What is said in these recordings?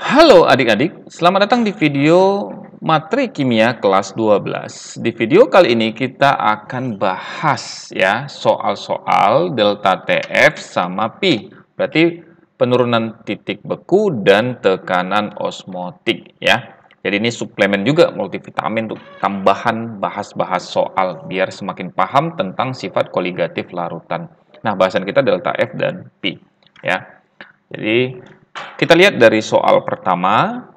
Halo adik-adik, selamat datang di video materi kimia kelas 12. Di video kali ini kita akan bahas ya soal-soal delta TF sama pi. Berarti penurunan titik beku dan tekanan osmotik ya. Jadi ini suplemen juga multivitamin untuk tambahan bahas-bahas soal biar semakin paham tentang sifat koligatif larutan. Nah, bahasan kita delta F dan pi ya. Jadi kita lihat dari soal pertama.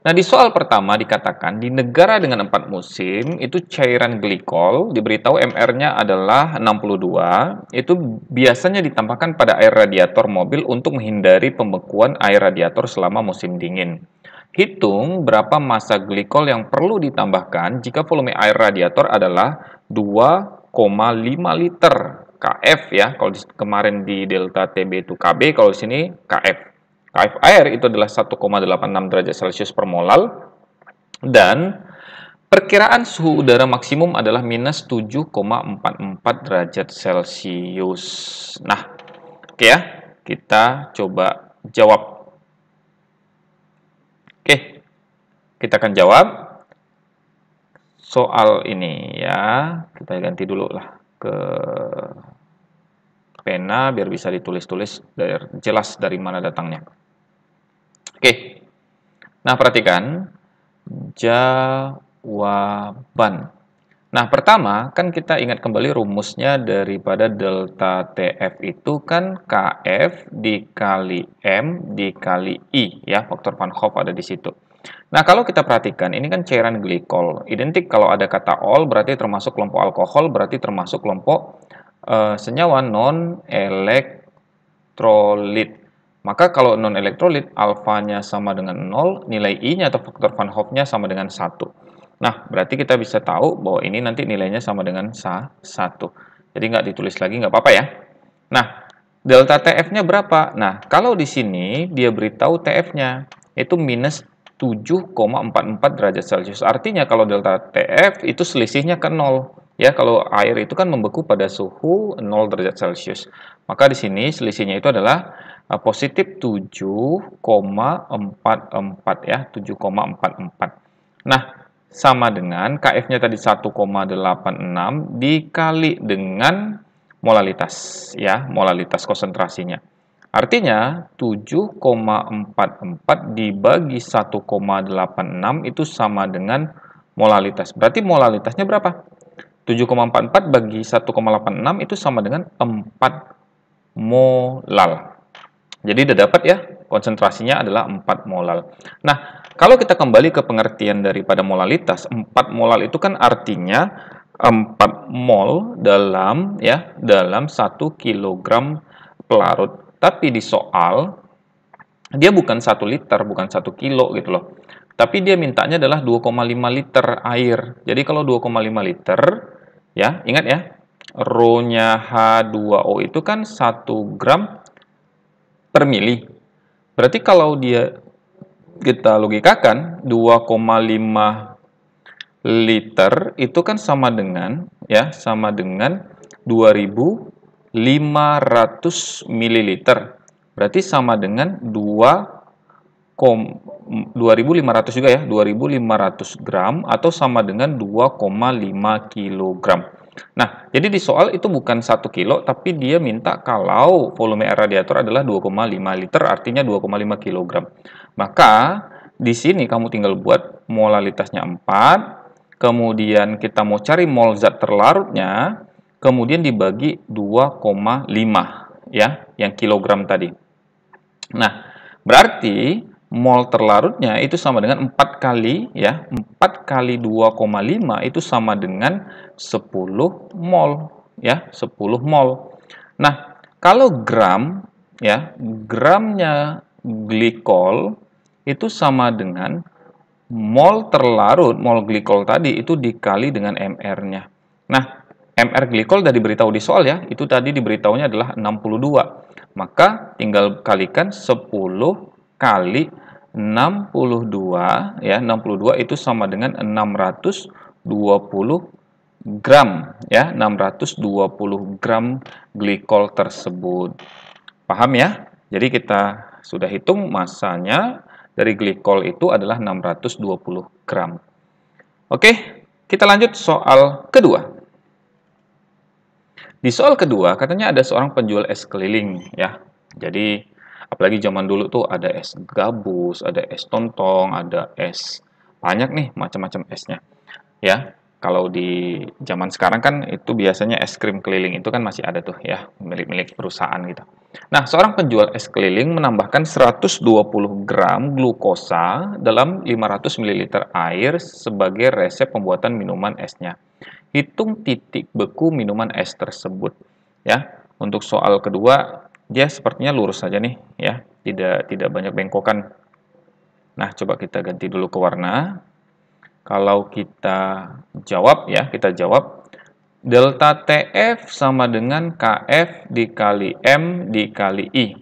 Nah, di soal pertama dikatakan di negara dengan 4 musim, itu cairan glikol diberitahu MR-nya adalah 62, itu biasanya ditambahkan pada air radiator mobil untuk menghindari pembekuan air radiator selama musim dingin. Hitung berapa massa glikol yang perlu ditambahkan jika volume air radiator adalah 2,5 liter KF ya. Kalau kemarin di delta TB itu KB, kalau di sini KF. KF air itu adalah 1,86 derajat Celcius per molal dan perkiraan suhu udara maksimum adalah minus 7,44 derajat Celcius. Nah, oke ya, kita coba jawab. Oke, kita akan jawab soal ini ya. Kita ganti dulu lah ke pena biar bisa ditulis-tulis jelas dari mana datangnya. Oke, nah perhatikan jawaban. Nah, pertama kan kita ingat kembali rumusnya daripada delta TF itu kan KF dikali M dikali I ya, faktor Van Hoff ada di situ. Nah, kalau kita perhatikan ini kan cairan glikol. Identik kalau ada kata ol berarti termasuk kelompok alkohol, berarti termasuk kelompok senyawa non elektrolit. Maka kalau non-elektrolit, alfanya sama dengan 0, nilai I-nya atau faktor Van Hoff-nya sama dengan 1. Nah, berarti kita bisa tahu bahwa ini nanti nilainya sama dengan 1. Jadi nggak ditulis lagi, nggak apa-apa ya. Nah, delta TF-nya berapa? Nah, kalau di sini dia beritahu TF-nya, itu minus 7,44 derajat Celcius. Artinya kalau delta TF itu selisihnya ke 0. Ya, kalau air itu kan membeku pada suhu 0 derajat Celcius. Maka di sini selisihnya itu adalah positif 7,44 ya, 7,44. Nah, sama dengan KF-nya tadi 1,86 dikali dengan molalitas ya, molalitas konsentrasinya. Artinya 7,44 dibagi 1,86 itu sama dengan molalitas. Berarti molalitasnya berapa? 7,44 bagi 1,86 itu sama dengan 4 molal. Jadi udah dapat ya, konsentrasinya adalah 4 molal. Nah, kalau kita kembali ke pengertian daripada molalitas, 4 molal itu kan artinya 4 mol dalam 1 kilogram pelarut. Tapi di soal dia bukan 1 liter, bukan 1 kilo gitu loh. Tapi dia mintanya adalah 2,5 liter air. Jadi kalau 2,5 liter ya, ingat ya, Rho-nya H2O itu kan 1 gram per mili. Berarti kalau kita logikakan 2,5 liter itu kan sama dengan 2.500 ml. Berarti sama dengan 2.500 juga ya, 2.500 gram atau sama dengan 2,5 kilogram. Nah, jadi di soal itu bukan 1 kilo, tapi dia minta kalau volume air radiator adalah 2,5 liter, artinya 2,5 kilogram. Maka, di sini kamu tinggal buat molalitasnya 4, kemudian kita mau cari mol zat terlarutnya, kemudian dibagi 2,5, ya, yang kilogram tadi. Nah, berarti mol terlarutnya itu sama dengan 4 kali ya, 4 kali 2,5 itu sama dengan 10 mol ya, 10 mol. Nah, kalau gram ya, gramnya glikol itu sama dengan mol terlarut, mol glikol tadi itu dikali dengan MR-nya. Nah, MR glikol sudah diberitahu di soal ya, itu tadi diberitahunya adalah 62. Maka tinggal kalikan 10 kali 62 ya, 62 itu sama dengan 620 gram ya, 620 gram glikol tersebut. Paham ya? Jadi kita sudah hitung massanya dari glikol itu adalah 620 gram. Oke, kita lanjut soal kedua. Di soal kedua, katanya ada seorang penjual es keliling, ya. Jadi, apalagi zaman dulu tuh ada es gabus, ada es tontong, ada es banyak nih macam-macam esnya, ya. Kalau di zaman sekarang kan itu biasanya es krim keliling itu kan masih ada tuh ya, milik-milik perusahaan gitu. Nah, seorang penjual es keliling menambahkan 120 gram glukosa dalam 500 ml air sebagai resep pembuatan minuman esnya. Hitung titik beku minuman es tersebut. Ya, untuk soal kedua dia sepertinya lurus saja nih ya, tidak banyak bengkokan. Nah, coba kita ganti dulu ke warna. Kalau kita jawab ya, kita jawab delta TF sama dengan KF dikali M dikali I.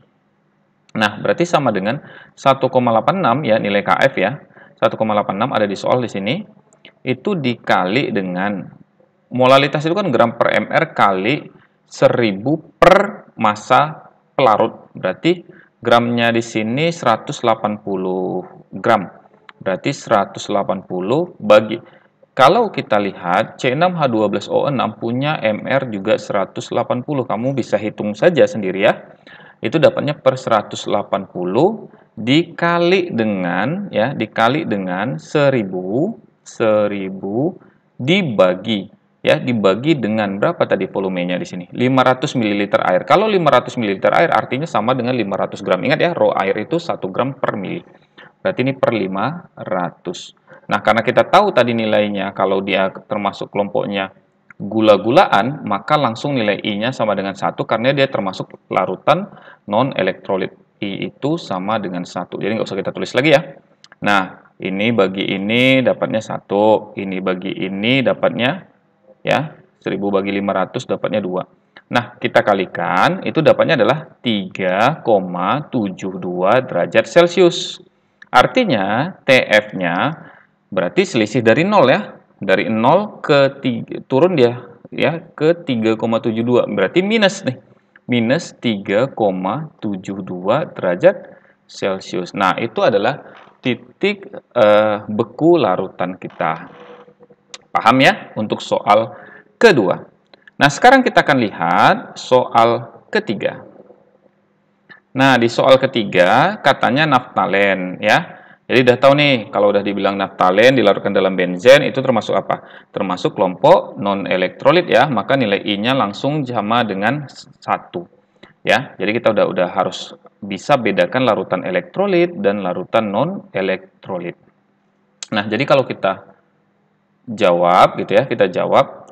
Nah, berarti sama dengan 1,86 ya nilai KF ya. 1,86 ada di soal di sini. Itu dikali dengan molalitas itu kan gram per mr kali 1000 per massa pelarut. Berarti gramnya di sini 180 gram. Berarti 180 bagi, kalau kita lihat C6H12O6 punya MR juga 180. Kamu bisa hitung saja sendiri ya. Itu dapatnya per 180 dikali dengan ya, dikali dengan 1000 dibagi ya, dibagi dengan berapa tadi volumenya di sini? 500 ml air. Kalau 500 ml air artinya sama dengan 500 gram. Ingat ya, rho air itu 1 gram per mili. Berarti ini per 500. Nah, karena kita tahu tadi nilainya, kalau dia termasuk kelompoknya gula-gulaan, maka langsung nilai I-nya sama dengan 1, karena dia termasuk larutan non-elektrolit. I itu sama dengan 1. Jadi nggak usah kita tulis lagi ya. Nah, ini bagi ini dapatnya 1. Ini bagi ini dapatnya ya 1000 bagi 500 dapatnya 2. Nah, kita kalikan, itu dapatnya adalah 3,72 derajat Celcius. Artinya, TF-nya berarti selisih dari 0 ya. Dari 0 ke 3, turun dia ya ke 3,72. Berarti minus nih. Minus 3,72 derajat Celcius. Nah, itu adalah titik beku larutan kita. Paham ya untuk soal kedua. Nah, sekarang kita akan lihat soal ketiga. Nah, di soal ketiga katanya naftalen ya. Jadi udah tahu nih, kalau udah dibilang naftalen dilarutkan dalam benzen itu termasuk apa? Termasuk kelompok non-elektrolit ya, maka nilai I-nya langsung sama dengan 1. Ya, jadi kita udah harus bisa bedakan larutan elektrolit dan larutan non-elektrolit. Nah, jadi kalau kita jawab gitu ya, kita jawab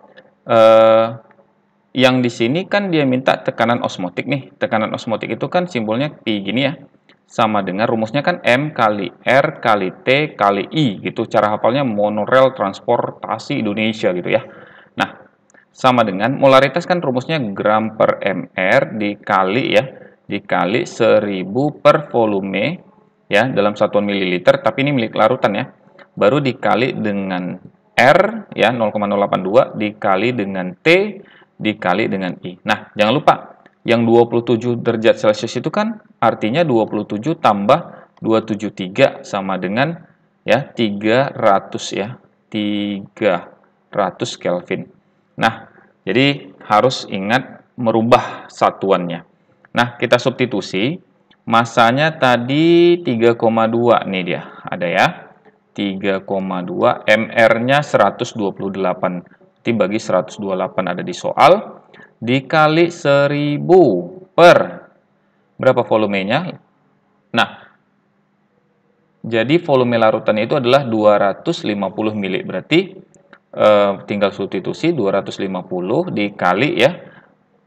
yang di sini kan dia minta tekanan osmotik nih. Tekanan osmotik itu kan simbolnya Pi gini ya. Sama dengan rumusnya kan M kali R kali T kali I gitu. Cara hafalnya monorail transportasi Indonesia gitu ya. Nah, sama dengan molaritas kan rumusnya gram per mr dikali ya, dikali 1000 per volume ya dalam satuan mililiter, tapi ini milik larutan ya. Baru dikali dengan R ya 0,082 dikali dengan T dikali dengan I. Nah, jangan lupa yang 27 derajat Celcius itu kan artinya 27 tambah 273 sama dengan ya 300 ya. 300 Kelvin. Nah, jadi harus ingat merubah satuannya. Nah, kita substitusi. Masanya tadi 3,2 nih dia. Ada ya. 3,2 MR-nya 128. Nanti bagi 128 ada di soal. Dikali 1000 per berapa volumenya? Nah, jadi volume larutan itu adalah 250 mili. Berarti tinggal substitusi 250 dikali ya.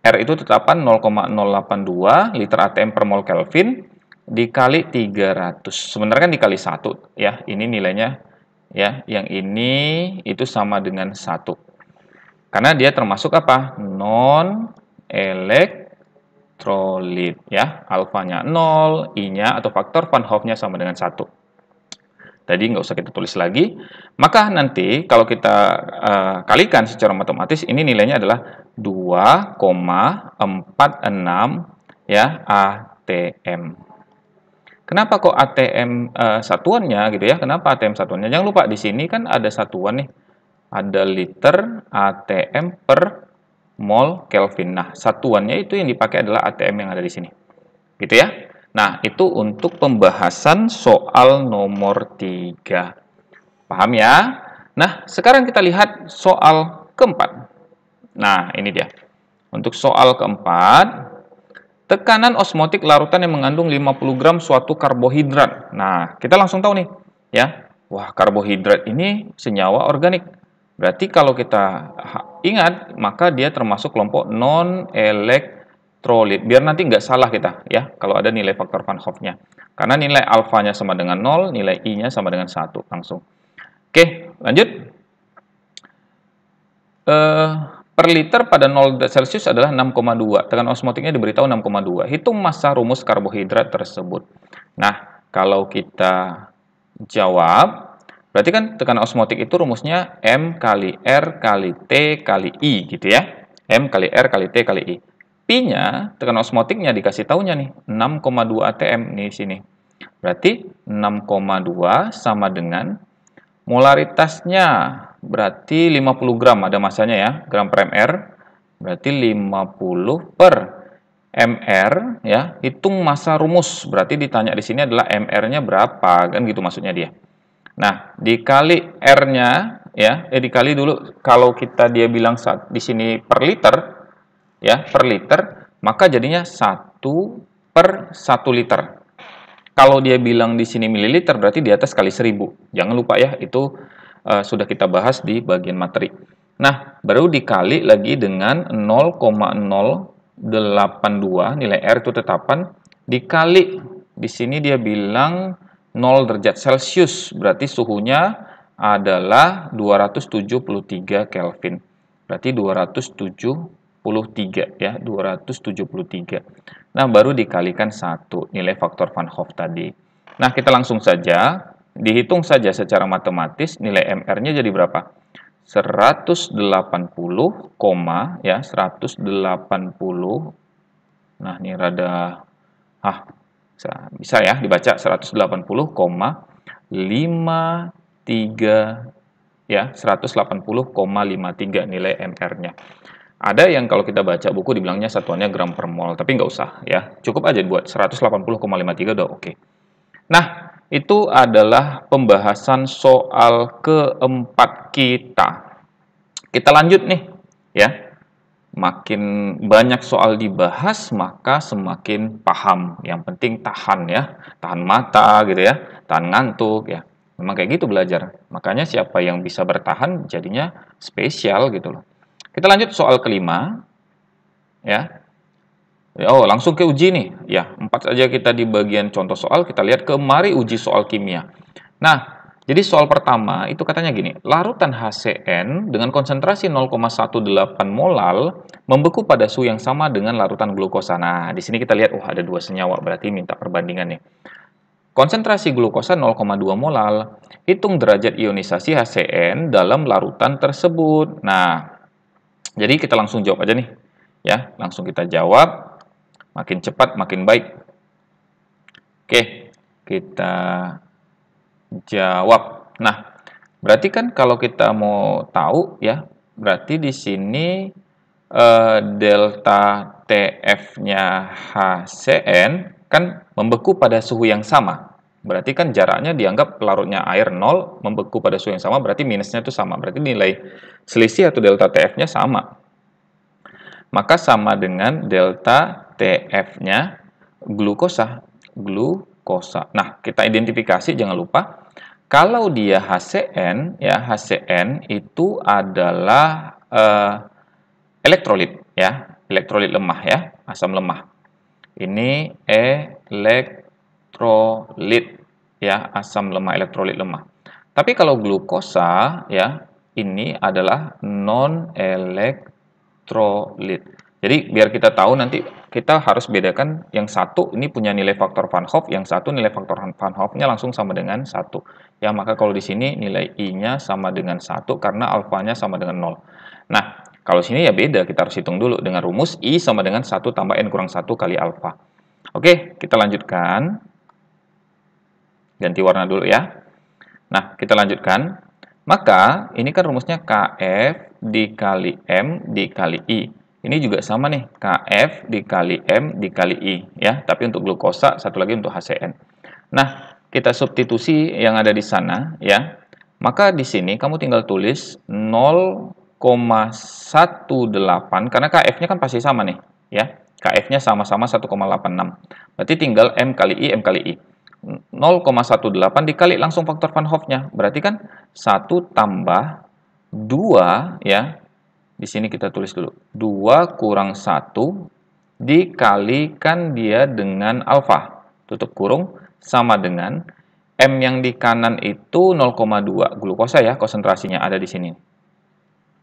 R itu tetapan 0,082 liter atm per mol Kelvin dikali 300. Sebenarnya kan dikali 1 ya. Ini nilainya ya. Yang ini itu sama dengan 1. Karena dia termasuk apa? Non elektrolit ya. Alfanya 0, I-nya atau faktor Van Hoff-nya sama dengan 1. Tadi nggak usah kita tulis lagi. Maka nanti kalau kita kalikan secara matematis, ini nilainya adalah 2,46 ya ATM. Kenapa kok ATM satuannya gitu ya? Kenapa ATM satuannya? Jangan lupa di sini kan ada satuan nih. Ada liter ATM per mol Kelvin. Nah, satuannya itu yang dipakai adalah ATM yang ada di sini. Gitu ya. Nah, itu untuk pembahasan soal nomor 3. Paham ya? Nah, sekarang kita lihat soal keempat. Nah, ini dia. Untuk soal keempat, tekanan osmotik larutan yang mengandung 50 gram suatu karbohidrat. Nah, kita langsung tahu nih, ya. Wah, karbohidrat ini senyawa organik. Berarti kalau kita ingat, maka dia termasuk kelompok non-elektrolit. Biar nanti nggak salah kita, ya, kalau ada nilai faktor Van Hoff-nya. Karena nilai alfanya sama dengan 0, nilai I-nya sama dengan 1, langsung. Oke, lanjut. Per liter pada 0 Celcius adalah 6,2. Tekanan osmotiknya diberitahu 6,2. Hitung massa rumus karbohidrat tersebut. Nah, kalau kita jawab, berarti kan tekanan osmotik itu rumusnya M kali R kali T kali I gitu ya. M kali R kali T kali I. Pi-nya, tekanan osmotiknya dikasih tahunya nih, 6,2 atm nih sini. Berarti 6,2 sama dengan molaritasnya berarti 50 gram, ada masanya ya, gram per mr, berarti 50 per mr, ya. Hitung massa rumus, berarti ditanya di sini adalah mr-nya berapa, kan gitu maksudnya dia. Nah, dikali r-nya, ya, dikali dulu, kalau kita dia bilang di sini per liter, ya, per liter, maka jadinya 1 per 1 liter. Kalau dia bilang di sini mililiter, berarti di atas kali 1000. Jangan lupa ya, itu sudah kita bahas di bagian materi. Nah, baru dikali lagi dengan 0,082, nilai R itu tetapan, dikali, di sini dia bilang 0 derajat Celcius, berarti suhunya adalah 273 Kelvin. Berarti 273 ya, 273. Nah, baru dikalikan 1, nilai faktor Van Hoff tadi. Nah, kita langsung saja dihitung saja secara matematis, nilai MR-nya jadi berapa? 180, ya, 180. Nah, ini rada bisa ya dibaca 180,53 ya, 180,53 nilai MR-nya. Ada yang kalau kita baca buku dibilangnya satuannya gram per mol, tapi nggak usah ya. Cukup aja buat 180,53 udah oke. Nah, itu adalah pembahasan soal keempat kita. Kita lanjut nih, ya. Makin banyak soal dibahas, maka semakin paham. Yang penting tahan ya, tahan mata gitu ya, tahan ngantuk ya. Memang kayak gitu belajar. Makanya siapa yang bisa bertahan jadinya spesial gitu loh. Kita lanjut soal kelima, ya. Oh, langsung ke uji nih. Ya, 4 saja kita di bagian contoh soal. Kita lihat kemari uji soal kimia. Nah, jadi soal pertama itu katanya gini, larutan HCN dengan konsentrasi 0,18 molal membeku pada suhu yang sama dengan larutan glukosa. Nah, di sini kita lihat, ada 2 senyawa, berarti minta perbandingan nih. Konsentrasi glukosa 0,2 molal, hitung derajat ionisasi HCN dalam larutan tersebut. Nah, jadi kita langsung jawab aja nih. Ya, langsung kita jawab. Makin cepat, makin baik. Oke, kita jawab. Nah, berarti kan kalau kita mau tahu ya, berarti di sini delta TF-nya HCN kan membeku pada suhu yang sama. Berarti kan jaraknya dianggap larutnya air 0, membeku pada suhu yang sama, berarti minusnya itu sama. Berarti nilai selisih atau delta TF-nya sama. Maka sama dengan delta TF-nya glukosa. Nah, kita identifikasi, jangan lupa. Kalau dia HCN, ya HCN itu adalah elektrolit, ya, elektrolit lemah, ya, asam lemah. Ini elektrolit, ya, asam lemah, elektrolit lemah. Tapi kalau glukosa, ya, ini adalah non-elektrolit. Jadi biar kita tahu nanti kita harus bedakan yang satu ini punya nilai faktor Van Hoff, yang satu nilai faktor Van Hoff-nya langsung sama dengan 1. Ya, maka kalau di sini nilai I-nya sama dengan 1 karena alfanya sama dengan 0. Nah, kalau sini ya beda, kita harus hitung dulu dengan rumus I sama dengan 1 tambah N kurang 1 kali alfa. Oke, kita lanjutkan. Ganti warna dulu ya. Nah, kita lanjutkan. Maka, ini kan rumusnya Kf dikali M dikali I. Ini juga sama nih, Kf dikali M dikali I. Ya, tapi untuk glukosa, satu lagi untuk HCN. Nah, kita substitusi yang ada di sana, ya. Maka di sini kamu tinggal tulis 0,18, karena Kf-nya kan pasti sama nih, ya. Kf-nya sama-sama 1,86. Berarti tinggal M kali I, M kali I. 0,18 dikali langsung faktor Van Hoff-nya. Berarti kan 1 tambah 2, ya. Di sini kita tulis dulu. 2 kurang 1 dikalikan dia dengan alfa. Tutup kurung sama dengan M yang di kanan itu 0,2. Glukosa ya, konsentrasinya ada di sini.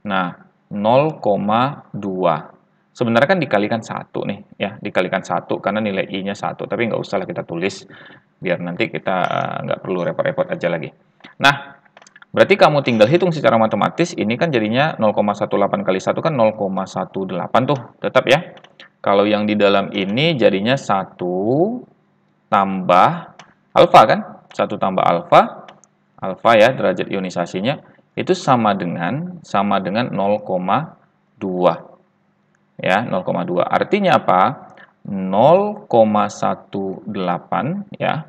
Nah, 0,2. Sebenarnya kan dikalikan 1 nih, ya. Dikalikan 1 karena nilai I-nya 1. Tapi nggak usah lah kita tulis. Biar nanti kita nggak perlu repot-repot aja lagi. Nah, berarti kamu tinggal hitung secara matematis, ini kan jadinya 0,18 kali 1 kan 0,18 tuh, tetap ya. Kalau yang di dalam ini jadinya 1 tambah alfa kan? 1 tambah alfa, alfa ya derajat ionisasinya, itu sama dengan 0,2. Ya, 0,2. Artinya apa? 0,18 ya.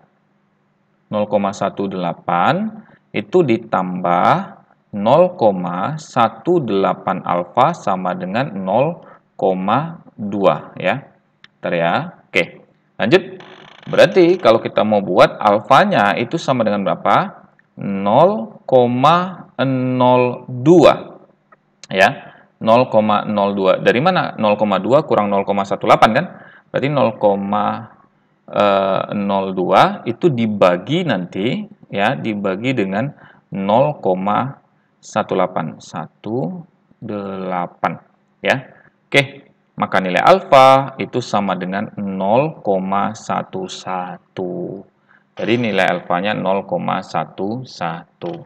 0,18 itu ditambah 0,18 alfa sama dengan 0,2 ya. Bentar ya. Oke. Lanjut. Berarti kalau kita mau buat alfanya itu sama dengan berapa? 0,02 ya. 0,02. Dari mana 0,2 kurang 0,18 kan? Berarti 0,02 itu dibagi nanti ya, dibagi dengan 0,18 ya. Oke, maka nilai alfa itu sama dengan 0,11. Jadi nilai alfanya 0,11.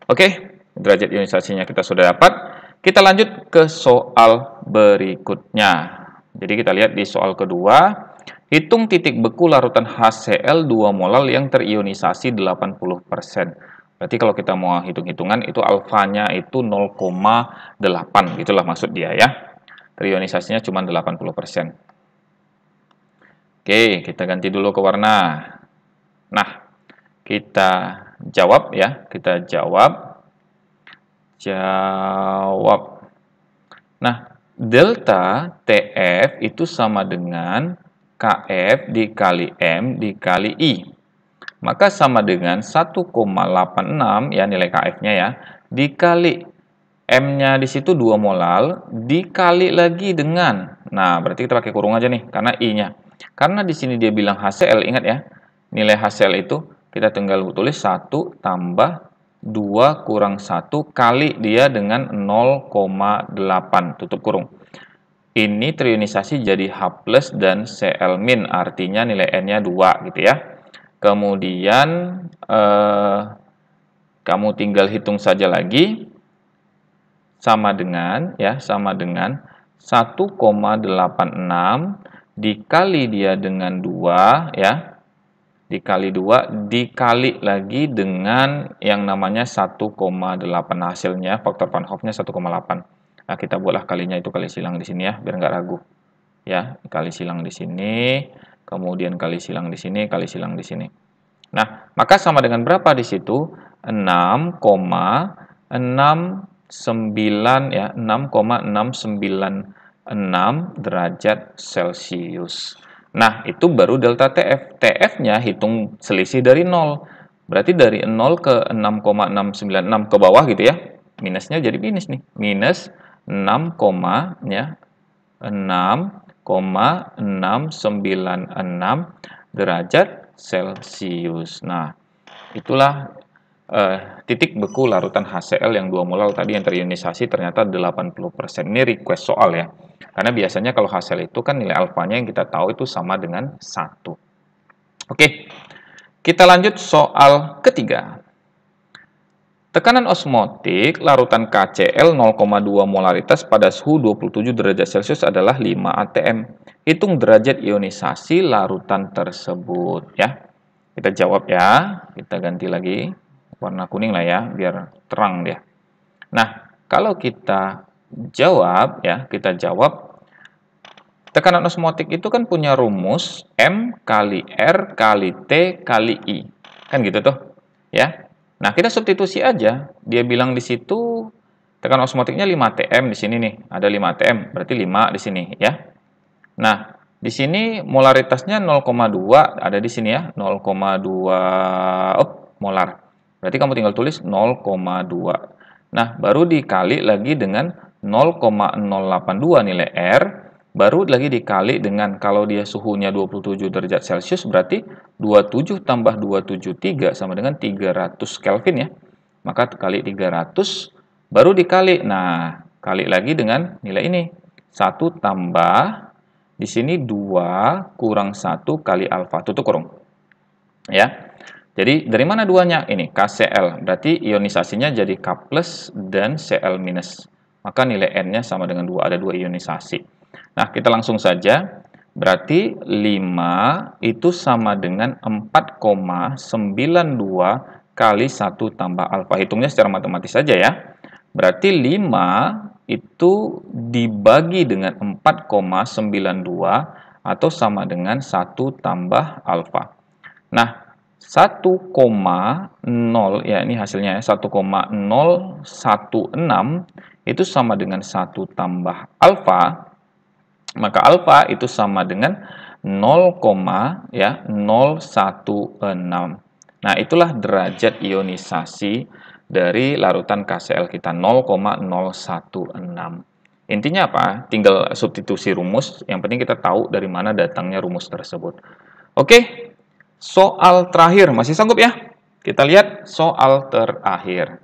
Oke, derajat ionisasinya kita sudah dapat. Kita lanjut ke soal berikutnya. Jadi kita lihat di soal kedua, hitung titik beku larutan HCl 2 molal yang terionisasi 80%. Berarti kalau kita mau hitung-hitungan itu alfanya itu 0,8, gitulah maksud dia ya. Terionisasinya cuma 80%. Oke, kita ganti dulu ke warna. Nah, kita jawab ya, kita jawab. Nah, delta TF itu sama dengan KF dikali M dikali I. Maka sama dengan 1,86 ya nilai KF-nya ya, dikali M-nya di situ 2 molal, dikali lagi dengan, nah berarti kita pakai kurung aja nih, karena I-nya. Karena di sini dia bilang HCl, ingat ya, nilai HCl itu kita tinggal tulis 1 tambah 2 kurang 1 kali dia dengan 0,8, tutup kurung. Ini terionisasi jadi H+ dan Cl-, artinya nilai N-nya 2 gitu ya. Kemudian kamu tinggal hitung saja lagi, sama dengan 1,86 dikali dia dengan 2 ya. Dikali 2 dikali lagi dengan yang namanya 1,8, hasilnya faktor Van Hoff-nya 1,8. Nah, kita buatlah kalinya itu kali silang di sini ya, biar nggak ragu. Ya, kali silang di sini, kemudian kali silang di sini, kali silang di sini. Nah, maka sama dengan berapa di situ? 6,69 ya, 6,696 derajat Celcius. Nah, itu baru delta TF. TF-nya hitung selisih dari 0. Berarti dari 0 ke 6,696 ke bawah gitu ya. Minusnya jadi minus nih. Minus 6,696 derajat Celcius. Nah, itulah titik beku larutan HCl yang 2 molal tadi yang terionisasi ternyata 80%. Ini request soal ya. Karena biasanya kalau HCl itu kan nilai alfanya yang kita tahu itu sama dengan 1. Oke, kita lanjut soal ketiga. Tekanan osmotik larutan KCl 0,2 molaritas pada suhu 27 derajat Celcius adalah 5 atm. Hitung derajat ionisasi larutan tersebut ya. Kita jawab ya. Kita ganti lagi warna kuning lah ya, biar terang dia. Nah, kalau kita jawab ya, tekanan osmotik itu kan punya rumus M kali R kali T kali I. Kan gitu tuh. Ya. Nah, kita substitusi aja. Dia bilang di situ tekanan osmotiknya 5 atm di sini nih. Ada 5 atm, berarti 5 di sini ya. Nah, di sini molaritasnya 0,2 ada di sini ya, 0,2 molar. Berarti kamu tinggal tulis 0,2. Nah, baru dikali lagi dengan 0,082 nilai R, baru lagi dikali dengan kalau dia suhunya 27 derajat Celcius berarti 27 tambah 273 sama dengan 300 Kelvin ya. Maka kali 300 baru dikali. Nah, kali lagi dengan nilai ini. 1 tambah di sini 2 kurang 1 kali alfa, tutup kurung. Ya. Jadi dari mana duanya? Ini KCl. Berarti ionisasinya jadi K+ dan Cl-. Maka nilai N-nya sama dengan 2, ada 2 ionisasi. Nah, kita langsung saja. Berarti 5 itu sama dengan 4,92 kali 1 tambah alfa. Hitungnya secara matematis saja ya. Berarti 5 itu dibagi dengan 4,92 atau sama dengan 1 tambah alfa. Nah, 1,0 ya ini hasilnya ya, 1,016 itu sama dengan 1 tambah alfa. Maka alfa itu sama dengan 0,016. Nah, itulah derajat ionisasi dari larutan KCl kita, 0,016. Intinya apa? Tinggal substitusi rumus, yang penting kita tahu dari mana datangnya rumus tersebut. Oke, soal terakhir, masih sanggup ya? Kita lihat soal terakhir.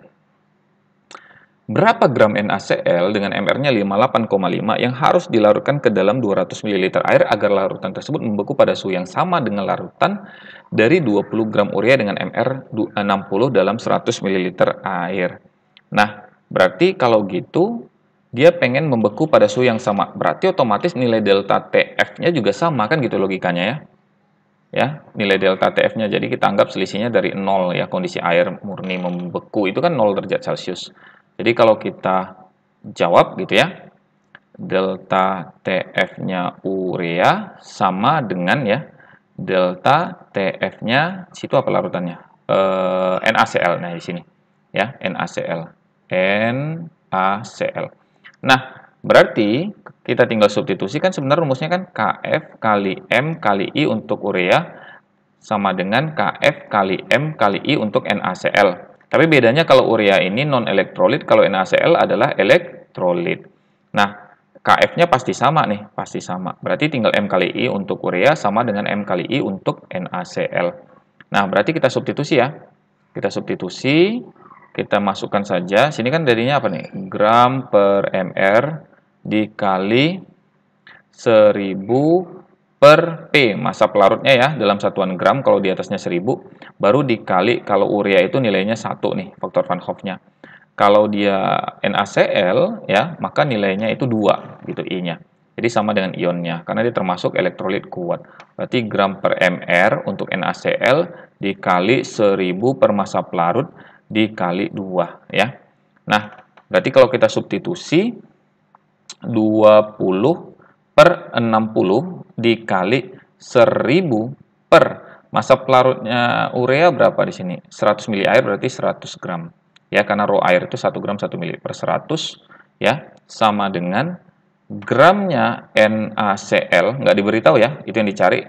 Berapa gram NaCl dengan MR-nya 58,5 yang harus dilarutkan ke dalam 200 ml air agar larutan tersebut membeku pada suhu yang sama dengan larutan dari 20 gram urea dengan MR 60 dalam 100 ml air. Nah, berarti kalau gitu dia pengen membeku pada suhu yang sama. Berarti otomatis nilai delta TF-nya juga sama kan gitu logikanya ya. Ya, nilai delta TF-nya. Jadi kita anggap selisihnya dari 0 ya, kondisi air murni membeku itu kan 0 derajat Celcius. Jadi kalau kita jawab gitu ya, delta TF-nya urea sama dengan ya, delta TF-nya situ apa larutannya? NaCl. Nah, di sini ya, NaCl. NaCl. Nah, berarti kita tinggal substitusi kan sebenarnya rumusnya kan Kf kali M kali I untuk urea sama dengan Kf kali M kali I untuk NaCl. Tapi bedanya kalau urea ini non-elektrolit, kalau NaCl adalah elektrolit. Nah, Kf-nya pasti sama nih, pasti sama. Berarti tinggal M kali I untuk urea sama dengan M kali I untuk NaCl. Nah, berarti kita substitusi ya. Kita substitusi, kita masukkan saja. Sini kan jadinya apa nih? Gram per mr dikali 1000 per P, massa pelarutnya ya, dalam satuan gram, kalau di atasnya 1000, baru dikali, kalau urea itu nilainya 1 nih, faktor Van Hoff-nya. Kalau dia NaCl, ya, maka nilainya itu 2, gitu, I-nya. Jadi sama dengan ionnya, karena dia termasuk elektrolit kuat. Berarti gram per mr untuk NaCl dikali 1000 per massa pelarut dikali 2, ya. Nah, berarti kalau kita substitusi, 20 per 60 dikali 1000 per massa pelarutnya urea berapa di sini? 100 ml air berarti 100 gram. Ya, karena rho air itu 1 gram 1 ml per 100 ya, sama dengan gramnya NaCl, nggak diberitahu ya, itu yang dicari,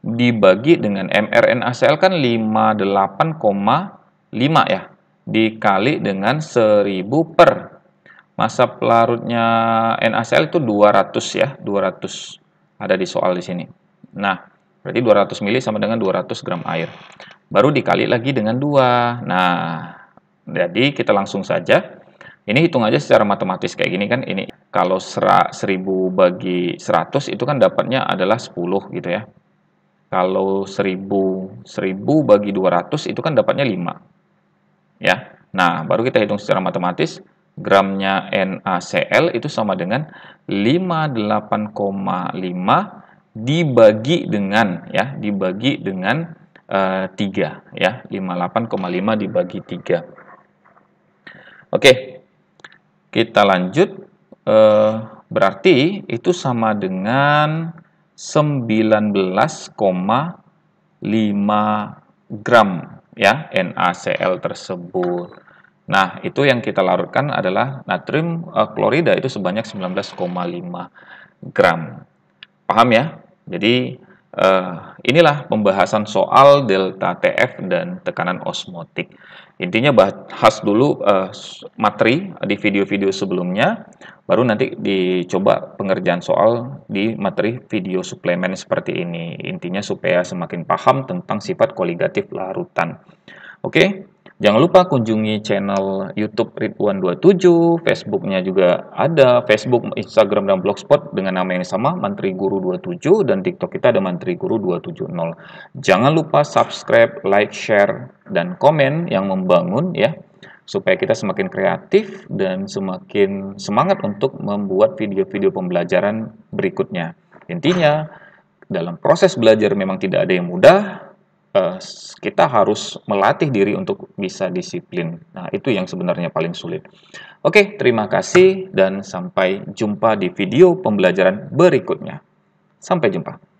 dibagi dengan MR NaCl kan 58,5 ya, dikali dengan 1000 per massa pelarutnya NaCl itu 200 ya, 200. Ada di soal di sini. Nah, berarti 200 ml sama dengan 200 gram air. Baru dikali lagi dengan 2. Nah, jadi kita langsung saja. Ini hitung aja secara matematis kayak gini kan. Ini kalau 1000 bagi 100 itu kan dapatnya adalah 10 gitu ya. Kalau 1000 bagi 200 itu kan dapatnya 5. Ya. Nah, baru kita hitung secara matematis. Gramnya NaCl itu sama dengan 58,5 dibagi dengan ya, dibagi dengan 3 ya, 58,5 dibagi 3. Oke, kita lanjut. Berarti itu sama dengan 19,5 gram ya NaCl tersebut. Nah, itu yang kita larutkan adalah natrium klorida itu sebanyak 19,5 gram. Paham ya? Jadi inilah pembahasan soal delta TF dan tekanan osmotik. Intinya bahas dulu materi di video-video sebelumnya, baru nanti dicoba pengerjaan soal di materi video suplemen seperti ini. Intinya supaya semakin paham tentang sifat koligatif larutan. Oke, jangan lupa kunjungi channel YouTube Ridwan27, Facebooknya juga ada, Facebook, Instagram, dan Blogspot dengan nama yang sama, Mantri Guru 27, dan TikTok kita ada Mantri Guru 270. Jangan lupa subscribe, like, share, dan komen yang membangun ya, supaya kita semakin kreatif dan semakin semangat untuk membuat video-video pembelajaran berikutnya. Intinya, dalam proses belajar memang tidak ada yang mudah, kita harus melatih diri untuk bisa disiplin. Nah, itu yang sebenarnya paling sulit. Oke, terima kasih dan sampai jumpa di video pembelajaran berikutnya. Sampai jumpa.